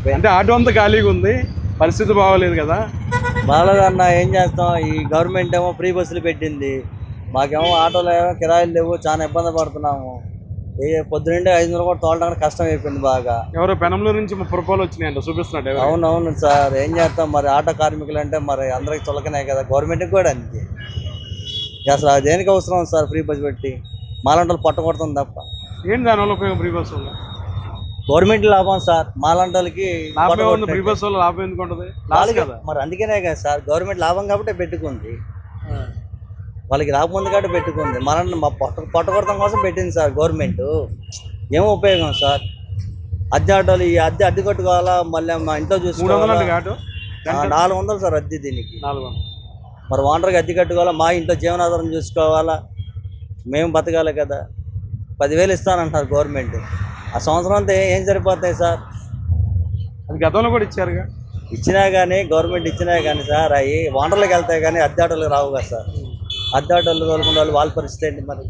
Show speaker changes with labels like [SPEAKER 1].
[SPEAKER 1] అంటే ఆటో అంతా ఖాళీగా ఉంది, పరిస్థితి బాగోలేదు కదా.
[SPEAKER 2] బాగాలేదన్న, ఏం చేస్తాం, ఈ గవర్నమెంట్ ఏమో ఫ్రీ బస్సులు పెట్టింది, మాకేమో ఆటోలు ఏమో కిరాయిలు లేవు, చాలా ఇబ్బంది పడుతున్నాము. పొద్దునంటే 500 కూడా తోలడానికి కష్టం అయిపోయింది బాగా.
[SPEAKER 1] ఎవరో పెనంలో నుంచి 30 రూపాయలు వచ్చినాయంట చూపిస్తున్నాడు.
[SPEAKER 2] అవునవును సార్, ఏం చేస్తాం మరి, ఆటో కార్మికులు అంటే మరి అందరికి చులకనే కదా, గవర్నమెంట్కి కూడా అంతే. అసలు దేనికి అవసరం సార్ ఫ్రీ బస్ పెట్టి, మాలంటలు పట్టకొడుతుంది తప్ప.
[SPEAKER 1] ఏంటి దానివల్ల ఉపయోగం ఫ్రీ బస్ వల్ల?
[SPEAKER 2] గవర్నమెంట్ లాభం సార్, మాలంటలకి
[SPEAKER 1] ఫ్రీ బస్ వల్ల లాభం ఎందుకు ఉంటుంది?
[SPEAKER 2] మరి అందుకనే కదా సార్, గవర్నమెంట్ లాభం కాబట్టి పెట్టుకుంది, వాళ్ళకి రాకముందు కాబట్టి పెట్టుకుంది. మన పట్టకొడతాం కోసం పెట్టింది సార్ గవర్నమెంట్. ఏమో ఉపయోగం సార్, అద్దె ఆటోలు ఈ అద్దె కట్టుకోవాలా, మళ్ళీ మా ఇంట్లో చూసుకోవాలా. 400 సార్ అద్దె దీనికి. మరి ఓనర్కి అద్దె కట్టుకోవాలా, మా ఇంట్లో జీవనాధారం చూసుకోవాలా, మేము బతకాలి కదా. 10,000 ఇస్తానంటున్నారు గవర్నమెంట్, ఆ సంవత్సరం అంతా ఏం సరిపోతాయి సార్?
[SPEAKER 1] అది గతంలో కూడా ఇచ్చారుగా.
[SPEAKER 2] ఇచ్చినా కానీ, గవర్నమెంట్ ఇచ్చినా కానీ సార్, అవి ఓనర్లకు వెళ్తాయి కానీ అద్దె ఆటోలకు రావు కదా సార్. అద్దె ఆటోలు తోలుకునే వాళ్ళ పరిస్థితి ఏంటి మరి?